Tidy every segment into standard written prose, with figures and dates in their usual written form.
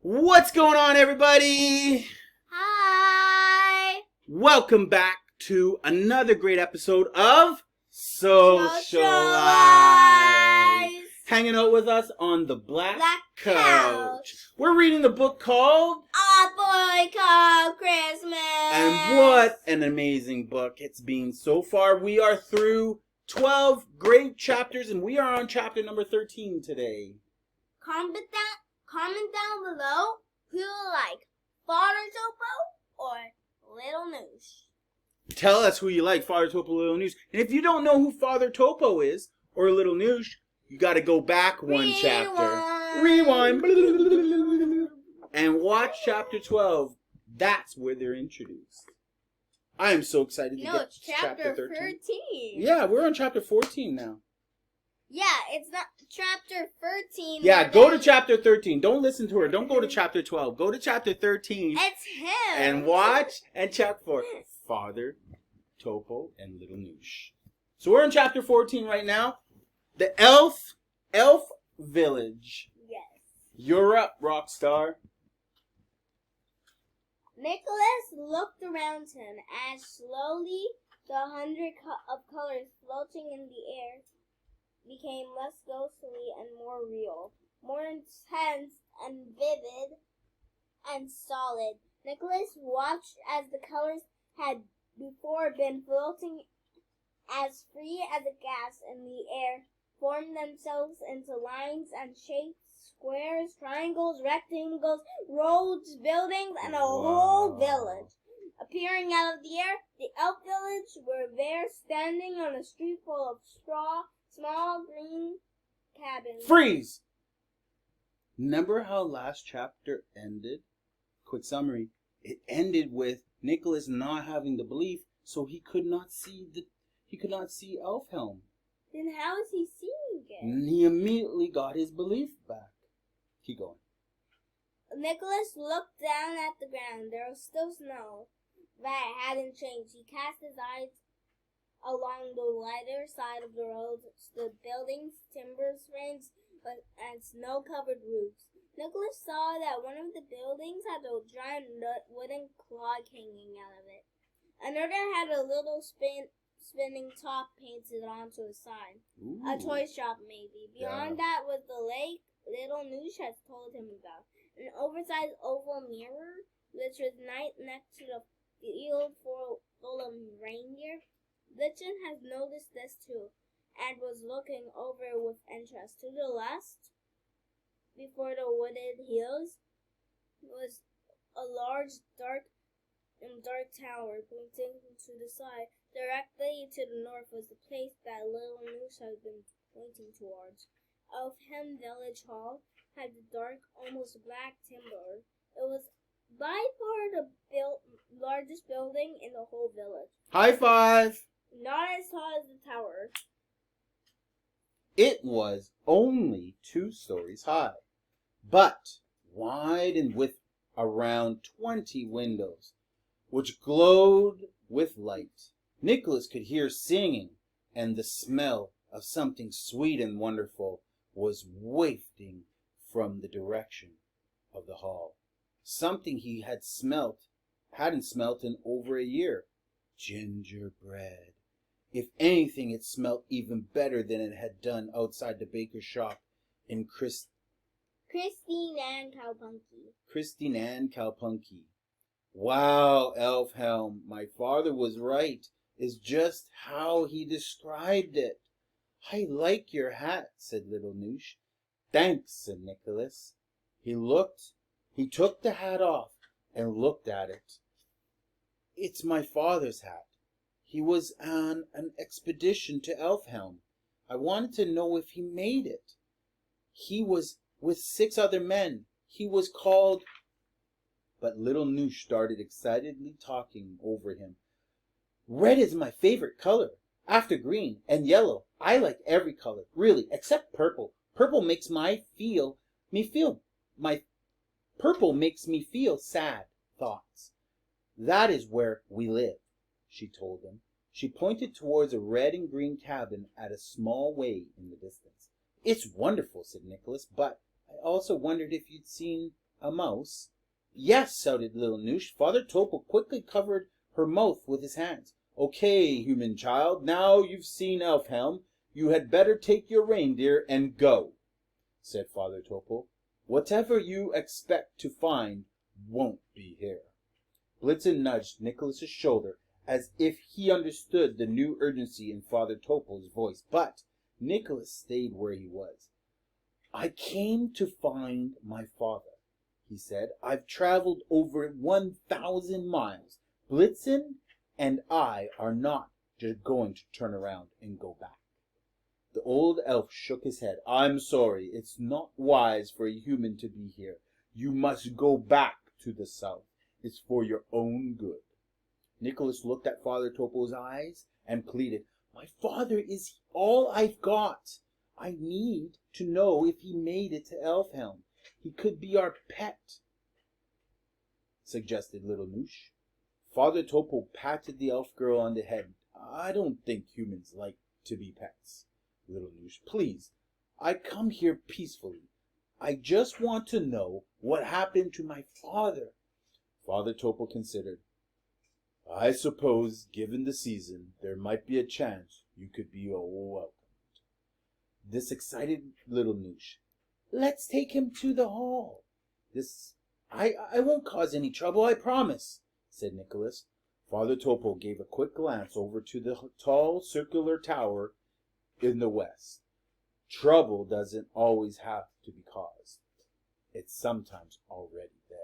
What's going on, everybody? Hi! Welcome back to another great episode of SocialEyes. Hanging out with us on the Black Couch. We're reading the book called A Boy Called Christmas. And what an amazing book it's been so far. We are through 12 great chapters, and we are on chapter number 13 today. Comment down below who you like, Father Topo or Little Noosh. Tell us who you like, Father Topo or Little Noosh. And if you don't know who Father Topo is or Little Noosh, you got to go back one chapter. Rewind. And watch chapter 12. That's where they're introduced. I am so excited to get it's to chapter 13. Yeah, we're on chapter 14 now. Yeah, it's not chapter 13. Yeah, go to chapter 13. Don't listen to her. Don't go to chapter 12. Go to chapter 13. It's him. And watch and check for Father Topo and Little Noosh. So we're in chapter 14 right now. The elf village. Yes. You're up, Rockstar. Nicholas looked around him as slowly the hundred of colors floating in the air became less ghostly and more real, more intense and vivid and solid. Nicholas watched as the colors had before been floating as free as a gas in the air, formed themselves into lines and shapes, squares, triangles, rectangles, roads, buildings, and a whole village. Appearing out of the air, the elf village were there standing on a street full of straw, small green cabins. Freeze! Remember how last chapter ended? Quick summary. It ended with Nicholas not having the belief, so he could not see Elfhelm. Then how is he seeing it? And he immediately got his belief back. Keep going. Nicholas looked down at the ground. There was still snow, but it hadn't changed. He cast his eyes along the lighter side of the road, stood buildings, timber frames, and snow-covered roofs. Nicholas saw that one of the buildings had a giant wooden clog hanging out of it. Another had a little spinning top painted onto the side. Ooh. A toy shop, maybe. Beyond that was the lake Little Noosh had told him about. An oversized oval mirror, which was next to the field full of reindeer. Litchin has noticed this too, and was looking over with interest. To the left, before the wooded hills, was a large dark tower pointing to the side. Directly to the north was the place that Little Noosh had been pointing towards. Elfhelm Village Hall had the dark, almost black timber. It was by far the largest building in the whole village. High five! Not as tall as the tower. It was only 2 stories high, but wide and with around 20 windows, which glowed with light. Nicholas could hear singing, and the smell of something sweet and wonderful was wafting from the direction of the hall. Something he hadn't smelt in over a year. Gingerbread. If anything, it smelt even better than it had done outside the baker's shop in Christine and Cowpunky. Wow, Elfhelm, my father was right, is just how he described it. I like your hat, said Little Noosh. Thanks, said Nicholas. He took the hat off and looked at it. It's my father's hat. He was on an expedition to Elfhelm. I wanted to know if he made it. He was with 6 other men. He was called... But Little Noosh started excitedly talking over him. Red is my favorite color, after green and yellow. I like every color, really, except purple. Purple makes me feel sad thoughts. That is where we live, she told him. She pointed towards a red and green cabin at a small way in the distance. It's wonderful, said Nicholas, but I also wondered if you'd seen a mouse? Yes, shouted little Noosh. Father Topo quickly covered her mouth with his hands. Okay, human child, now you've seen Elfhelm, you had better take your reindeer and go, said Father Topo. Whatever you expect to find won't be here. Blitzen nudged Nicholas's shoulder as if he understood the new urgency in Father Topo's voice, but Nicholas stayed where he was. I came to find my father, he said. I've traveled over 1,000 miles. Blitzen and I are not just going to turn around and go back. The old elf shook his head. I'm sorry, it's not wise for a human to be here. You must go back to the south. It's for your own good. Nicholas looked at Father Topo's eyes and pleaded, my father is all I've got. I need to know if he made it to Elfhelm. He could be our pet, suggested little Noosh. Father Topo patted the elf girl on the head. I don't think humans like to be pets, little Noosh. Please, I come here peacefully. I just want to know what happened to my father. Father Topo considered. I suppose, given the season, there might be a chance you could be welcomed. This excited little Noosh. Let's take him to the hall. I won't cause any trouble, I promise, said Nicholas. Father Topo gave a quick glance over to the tall circular tower in the west. Trouble doesn't always have to be caused. It's sometimes already there.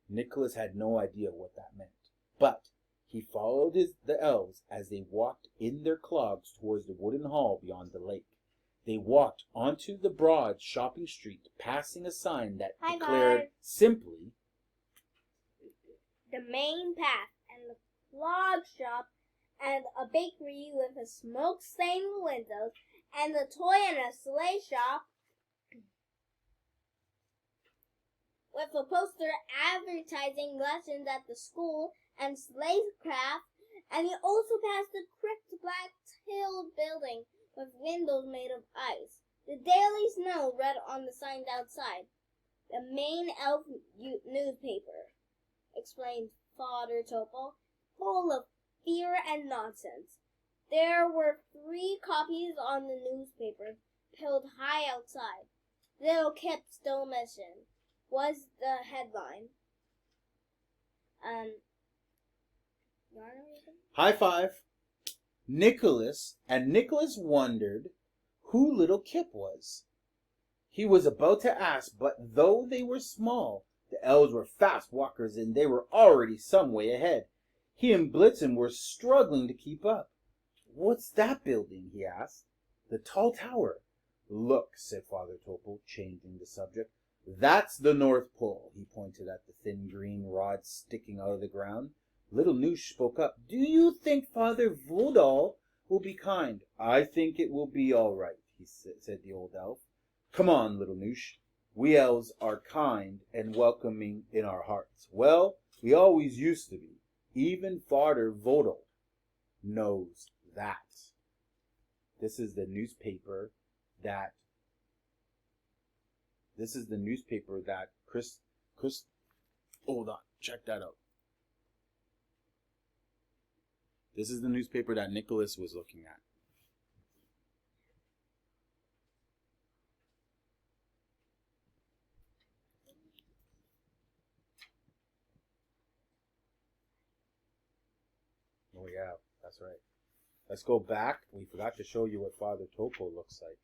Nicholas had no idea what that meant, but he followed the elves as they walked in their clogs towards the wooden hall beyond the lake. They walked onto the broad shopping street, passing a sign that declared simply, the main path and the log shop and a bakery with a smoke-stained windows and the toy and a sleigh shop with a poster advertising lessons at the school and sleigh craft, and he also passed the crypt black-tailed building with windows made of ice. The Daily Snow read on the signs outside. The main elf newspaper, explained Father Topo, full of fear and nonsense. There were 3 copies on the newspaper, piled high outside. Little Kip still missing was the headline. You want to read them? High five. Nicholas wondered who little Kip was. He was about to ask, but though they were small, the elves were fast walkers and they were already some way ahead. He and Blitzen were struggling to keep up. What's that building? He asked. The tall tower. Look, said Father Topo, changing the subject. That's the North Pole. He pointed at the thin green rod sticking out of the ground. Little Noosh spoke up. Do you think Father Vodal will be kind? I think it will be all right, said the old elf. Come on, little Noosh. We elves are kind and welcoming in our hearts. Well, we always used to be. Even Father Vodal knows that. This is the newspaper that Chris, hold on, check that out. This is the newspaper that Nicholas was looking at. Oh yeah, that's right. Let's go back. We forgot to show you what Father Topo looks like.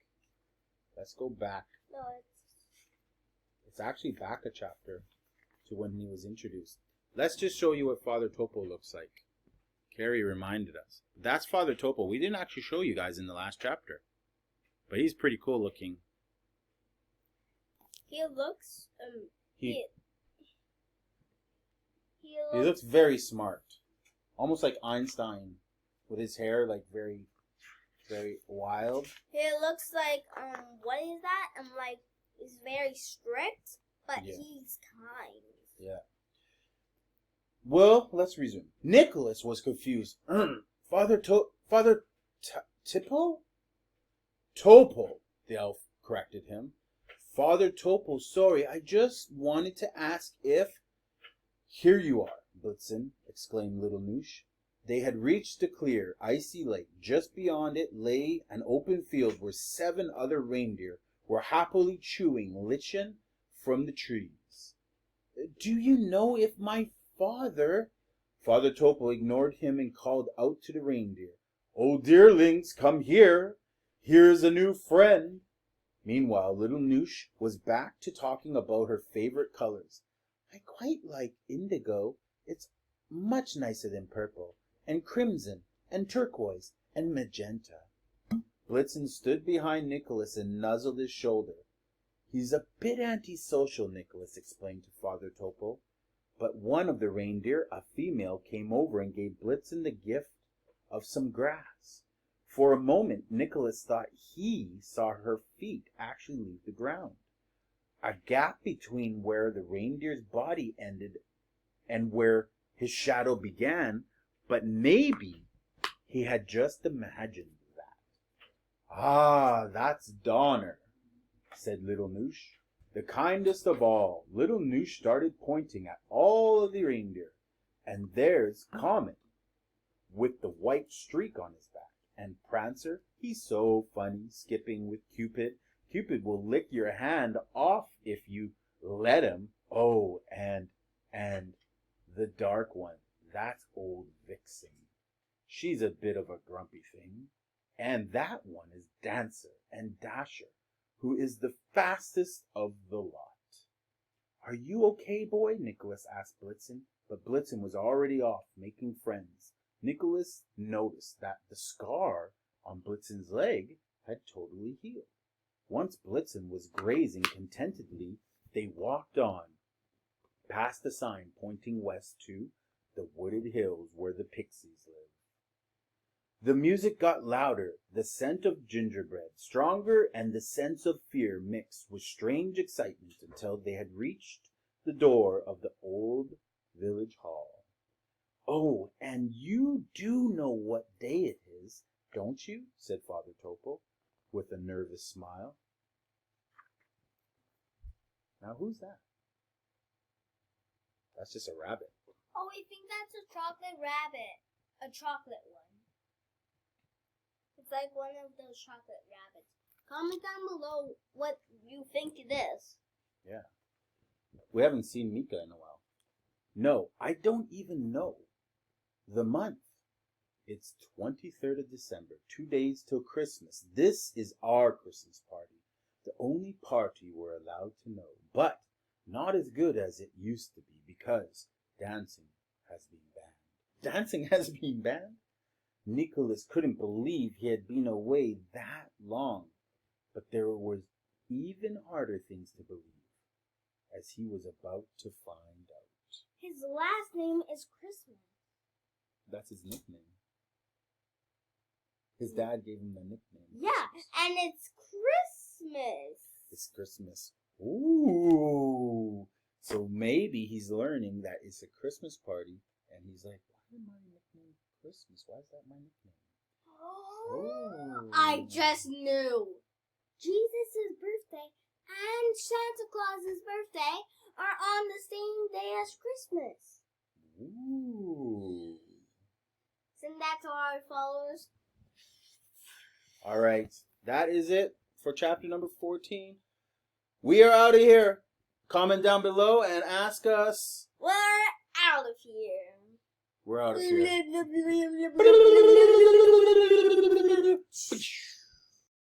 Let's go back. No, It's actually back a chapter to when he was introduced. Let's just show you what Father Topo looks like. Karee reminded us. That's Father Topo. We didn't actually show you guys in the last chapter. But he's pretty cool looking. he looks He looks looks very smart. Almost like Einstein. With his hair like very, very wild. He looks like what is that? Like he's very strict, but Yeah. he's kind. Yeah. Well, let's resume. Nicholas was confused. Father Tipo? Topo, the elf corrected him. Father Topo, sorry, I just wanted to ask if... Here you are, Blitzen, exclaimed little Noosh. They had reached the clear, icy lake. Just beyond it lay an open field where 7 other reindeer were happily chewing lichen from the trees. Do you know if my father... Father Topo ignored him and called out to the reindeer. Oh, dearlings, come here. Here's a new friend. Meanwhile, little Noosh was back to talking about her favorite colors. I quite like indigo. It's much nicer than purple, and crimson, and turquoise, and magenta. Blitzen stood behind Nicholas and nuzzled his shoulder. He's a bit antisocial, Nicholas explained to Father Topo. But one of the reindeer, a female, came over and gave Blitzen the gift of some grass. For a moment, Nicholas thought he saw her feet actually leave the ground. A gap between where the reindeer's body ended and where his shadow began, but maybe he had just imagined that. Ah, that's Donner, said little Noosh. The kindest of all. Little Noosh started pointing at all of the reindeer. And there's Comet, with the white streak on his back. And Prancer, he's so funny, skipping with Cupid. Cupid will lick your hand off if you let him. Oh, and the dark one, that's old Vixen. She's a bit of a grumpy thing. And that one is Dancer and Dasher, who is the fastest of the lot. Are you okay, boy? Nicholas asked Blitzen, but Blitzen was already off making friends. Nicholas noticed that the scar on Blitzen's leg had totally healed. Once Blitzen was grazing contentedly, they walked on, past the sign pointing west to the wooded hills where the pixies lived. The music got louder, the scent of gingerbread stronger, and the sense of fear mixed with strange excitement until they had reached the door of the old village hall. Oh, and you do know what day it is, don't you? Said Father Topo with a nervous smile. Now who's that? That's just a rabbit. Oh, I think that's a chocolate rabbit. A chocolate one. It's like one of those chocolate rabbits. Comment down below what you think it is. Yeah. We haven't seen Mika in a while. No, I don't even know the month. It's 23rd of December, 2 days till Christmas. This is our Christmas party. The only party we're allowed to know, but not as good as it used to be because dancing has been banned. Dancing has been banned? Nicholas couldn't believe he had been away that long, but there was even harder things to believe, as he was about to find out. His last name is Christmas. That's his nickname. His dad gave him the nickname. Yeah, and it's Christmas. It's Christmas. Ooh. So maybe he's learning that it's a Christmas party, and he's like, why am I nicknamed Christmas? Why is that my nickname? Oh. I just knew. Jesus' birthday and Santa Claus's birthday are on the same day as Christmas. Ooh. Send that to our followers. All right. That is it for chapter number 14. We are out of here. Comment down below and ask us. We're out of here. We're out of here.